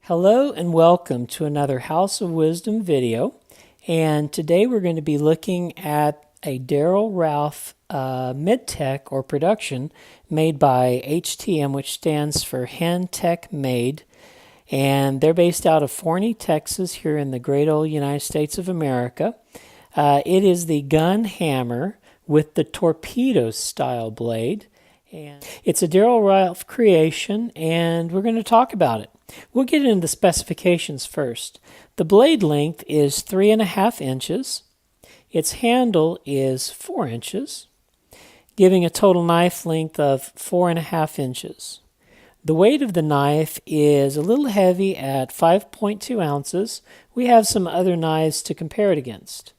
Hello and welcome to another House of Wisdom video, and today we're going to be looking at a Daryl Ralph mid-tech or production made by HTM, which stands for Hand Tech Made, and they're based out of Forney, Texas, here in the great old United States of America. It is the gun hammer with the Torpedo style blade, and it's a Daryl Ralph creation, and we're going to talk about it. We'll get into the specifications first. The blade length is 3.5 inches. Its handle is 4 inches, giving a total knife length of 4.5 inches. The weight of the knife is a little heavy at 5.2 ounces. We have some other knives to compare it against.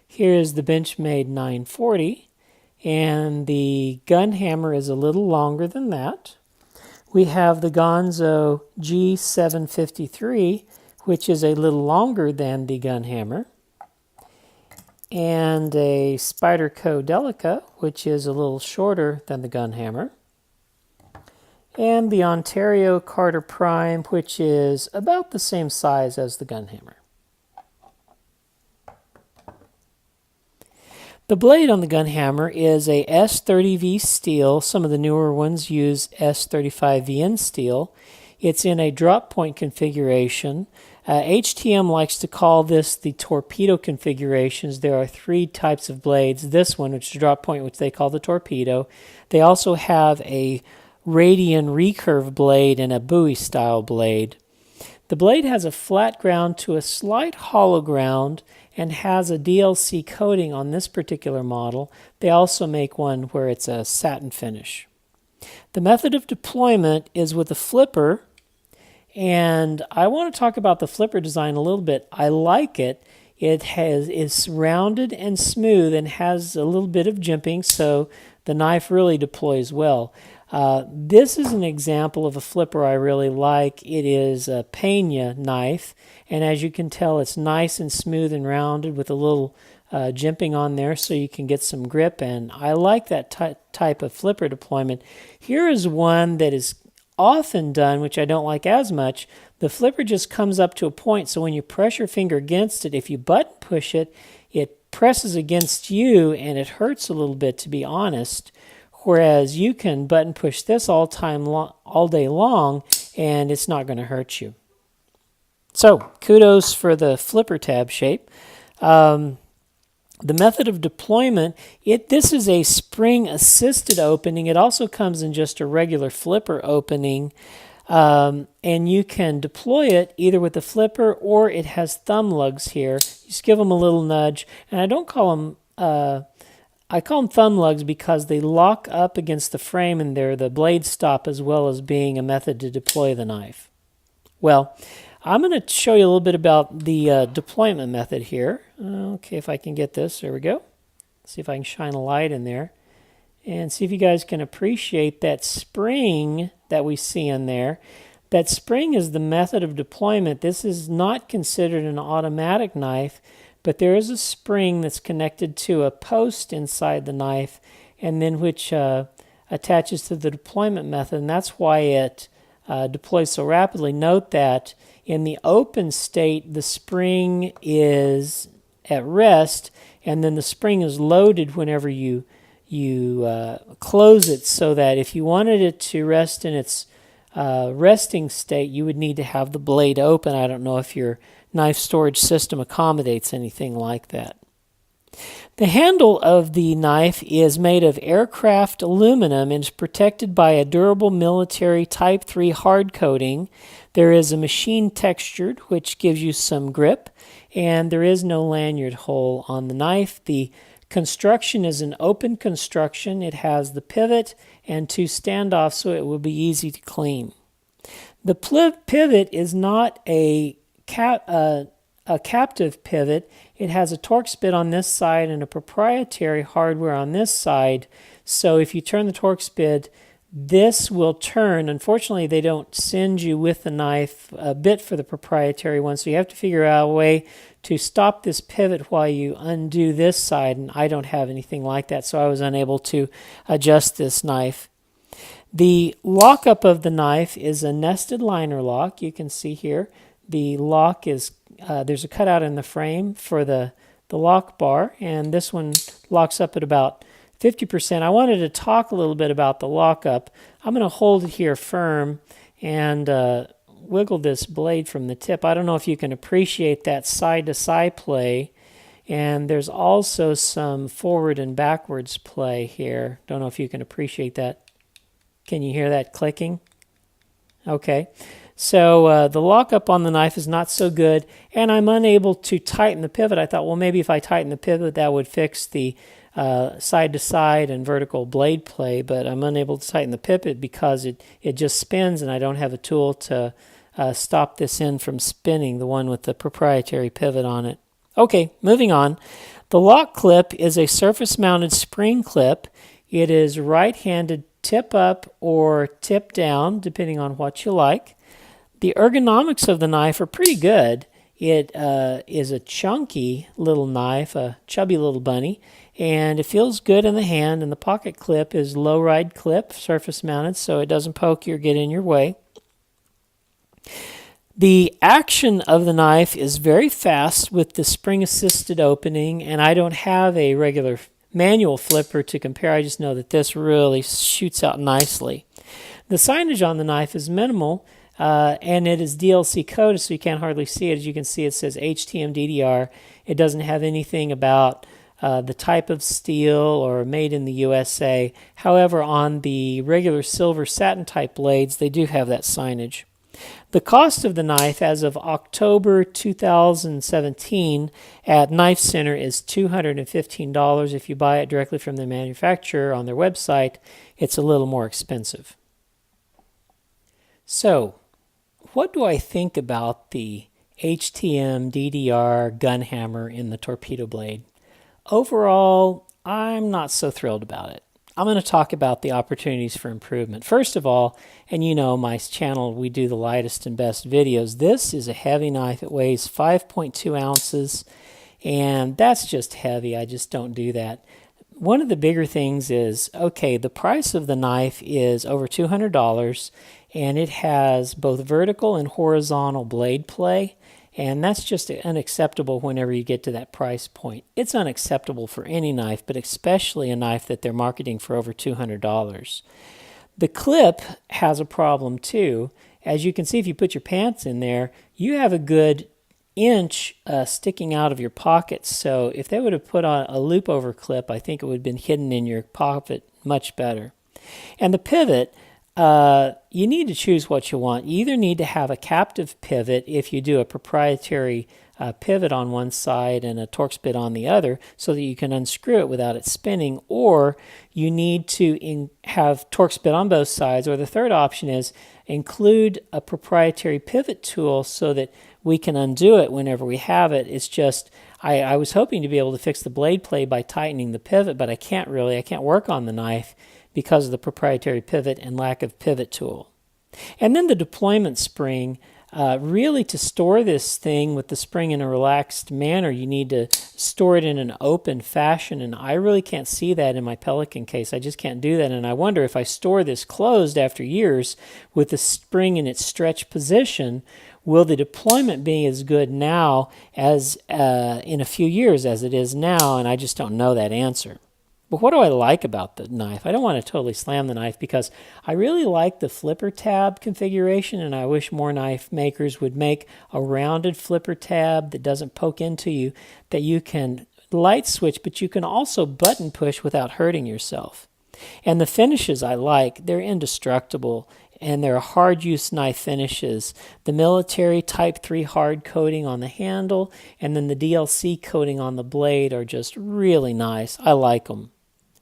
Here is the Benchmade 940, and the gun hammer is a little longer than that. We have the Gonzo G 753, which is a little longer than the gun hammer, and a Spyderco Delica, which is a little shorter than the gun hammer, and the Ontario Carter Prime, which is about the same size as the gun hammer. The blade on the gun hammer is a S30V steel. Some of the newer ones use S35VN steel. It's in a drop point configuration. HTM likes to call this the torpedo configurations. There are 3 types of blades. This one, which is a drop point, which they call the torpedo. They also have a radian recurve blade and a buoy style blade. The blade has a flat ground to a slight hollow ground and has a DLC coating on this particular model. They also make one where it's a satin finish. The method of deployment is with a flipper, and I want to talk about the flipper design a little bit. I like it. It's rounded and smooth and has a little bit of jimping, so the knife really deploys well. This is an example of a flipper I really like. It is a Pena knife, and as you can tell, it's nice and smooth and rounded with a little jimping on there so you can get some grip, and I like that type of flipper deployment. Here is one that is often done, which I don't like as much. The flipper just comes up to a point, so when you press your finger against it, if you button push it, it presses against you and it hurts a little bit, to be honest. Whereas you can button push this all day long, and it's not going to hurt you. So, kudos for the flipper tab shape. The method of deployment, this is a spring-assisted opening. It also comes in just a regular flipper opening, and you can deploy it either with the flipper or it has thumb lugs here. You just give them a little nudge, and I call them thumb lugs because they lock up against the frame and they're the blade stop as well as being a method to deploy the knife. Well, I'm going to show you a little bit about the deployment method here. Okay, if I can get this, there we go. See if I can shine a light in there and see if you guys can appreciate that spring that we see in there. That spring is the method of deployment. This is not considered an automatic knife, but there is a spring that's connected to a post inside the knife, and then which attaches to the deployment method, and that's why it deploys so rapidly. Note that in the open state, the spring is at rest, and then the spring is loaded whenever you close it, so that if you wanted it to rest in its resting state, you would need to have the blade open. I don't know if your knife storage system accommodates anything like that. The handle of the knife is made of aircraft aluminum and is protected by a durable military Type 3 hard coating. There is a machine textured, which gives you some grip, and there is no lanyard hole on the knife. The construction is an open construction. It has the pivot and 2 standoffs, so it will be easy to clean. The pivot is not a captive pivot. It has a Torx bit on this side and a proprietary hardware on this side. So if you turn the Torx bit, this will turn. Unfortunately, they don't send you with the knife a bit for the proprietary one, so you have to figure out a way to stop this pivot while you undo this side, and I don't have anything like that, so I was unable to adjust this knife. The lockup of the knife is a nested liner lock. You can see here the lock is, there's a cutout in the frame for the lock bar, and this one locks up at about 50%. I wanted to talk a little bit about the lockup. I'm going to hold it here firm and wiggle this blade from the tip. I don't know if you can appreciate that side-to-side play, and there's also some forward and backwards play here. Don't know if you can appreciate that. Can you hear that clicking? Okay. So the lockup on the knife is not so good, and I'm unable to tighten the pivot. I thought, well, maybe if I tighten the pivot, that would fix the side-to-side and vertical blade play, but I'm unable to tighten the pivot because it just spins, and I don't have a tool to stop this end from spinning, the one with the proprietary pivot on it. Okay, moving on. The lock clip is a surface-mounted spring clip. It is right-handed tip up or tip down, depending on what you like. The ergonomics of the knife are pretty good. It is a chunky little knife, a chubby little bunny, and it feels good in the hand, and the pocket clip is low-ride clip, surface-mounted, so it doesn't poke you or get in your way. The action of the knife is very fast with the spring-assisted opening, and I don't have a regular manual flipper to compare. I just know that this really shoots out nicely. The signage on the knife is minimal, and it is DLC coded, so you can't hardly see it. As you can see, it says HTM-DDR. It doesn't have anything about the type of steel or made in the USA. However, on the regular silver satin type blades, they do have that signage. The cost of the knife as of October 2017 at Knife Center is $215. If you buy it directly from the manufacturer on their website, it's a little more expensive. So, what do I think about the HTM-DDR gun hammer in the Torpedo blade? Overall, I'm not so thrilled about it. I'm going to talk about the opportunities for improvement. First of all, and you know my channel, we do the lightest and best videos. This is a heavy knife. It weighs 5.2 ounces, and that's just heavy. I just don't do that. One of the bigger things is, okay, the price of the knife is over $200, and it has both vertical and horizontal blade play. And that's just unacceptable whenever you get to that price point. It's unacceptable for any knife, but especially a knife that they're marketing for over $200. The clip has a problem too. As you can see, if you put your pants in there, you have a good inch sticking out of your pocket. So if they would have put on a loop over clip, I think it would have been hidden in your pocket much better. And the pivot, you need to choose what you want. You either need to have a captive pivot if you do a proprietary pivot on one side and a Torx bit on the other so that you can unscrew it without it spinning, or you need to have Torx bit on both sides, or the third option is include a proprietary pivot tool so that we can undo it whenever we have it. It's just, I was hoping to be able to fix the blade play by tightening the pivot, but I can't work on the knife because of the proprietary pivot and lack of pivot tool. And then the deployment spring, really to store this thing with the spring in a relaxed manner, you need to store it in an open fashion, and I really can't see that in my Pelican case. I just can't do that, and I wonder if I store this closed after years with the spring in its stretched position, will the deployment be as good now as in a few years as it is now? And I just don't know that answer. But what do I like about the knife? I don't want to totally slam the knife because I really like the flipper tab configuration, and I wish more knife makers would make a rounded flipper tab that doesn't poke into you, that you can light switch, but you can also button push without hurting yourself. And the finishes I like, they're indestructible, and they're hard use knife finishes. The military Type 3 hard coating on the handle and then the DLC coating on the blade are just really nice. I like them.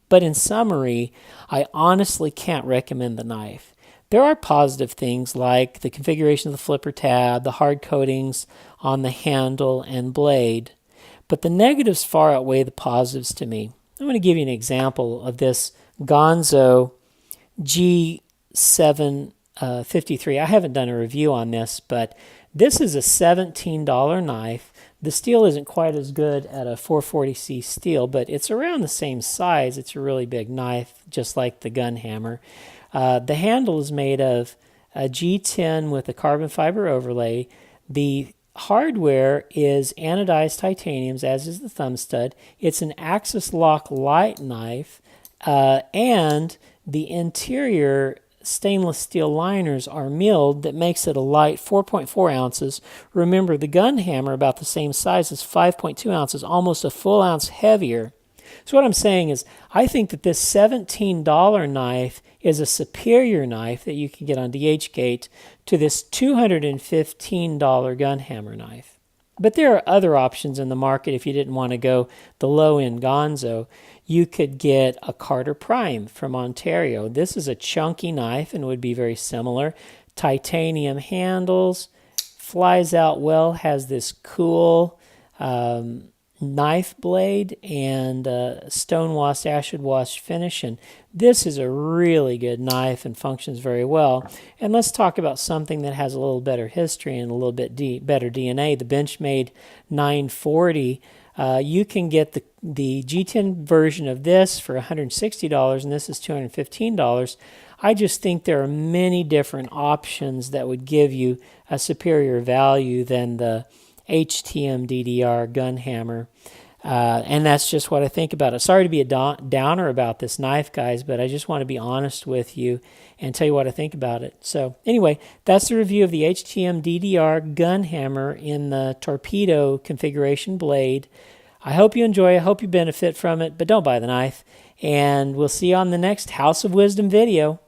But in summary, I honestly can't recommend the knife. There are positive things like the configuration of the flipper tab, the hard coatings on the handle and blade, but the negatives far outweigh the positives to me. I'm going to give you an example of this Gonzo G 753. I haven't done a review on this, but this is a $17 knife, The steel isn't quite as good at a 440C steel, but it's around the same size. It's a really big knife, just like the gun hammer. The handle is made of a G10 with a carbon fiber overlay. The hardware is anodized titaniums, as is the thumb stud. It's an axis lock light knife, and the interior stainless steel liners are milled. That makes it a light 4.4 ounces. Remember, the gun hammer, about the same size, is 5.2 ounces, almost a full ounce heavier. So what I'm saying is, I think that this $17 knife is a superior knife that you can get on DHgate to this $215 gun hammer knife. But there are other options in the market if you didn't want to go the low-end Gonzo. You could get a Carter Prime from Ontario. This is a chunky knife and would be very similar. Titanium handles, flies out well, has this cool knife blade and stone-washed, acid-washed finish. And this is a really good knife and functions very well. And let's talk about something that has a little better history and a little bit better DNA. The Benchmade 940. You can get the G10 version of this for $160, and this is $215. I just think there are many different options that would give you a superior value than the HTM-DDR gun hammer. And that's just what I think about it. Sorry to be a downer about this knife, guys, but I just want to be honest with you and tell you what I think about it. So anyway, that's the review of the HTM-DDR gun hammer in the Torpedo configuration blade. I hope you enjoy. I hope you benefit from it, but don't buy the knife. And we'll see you on the next House of Wisdom video.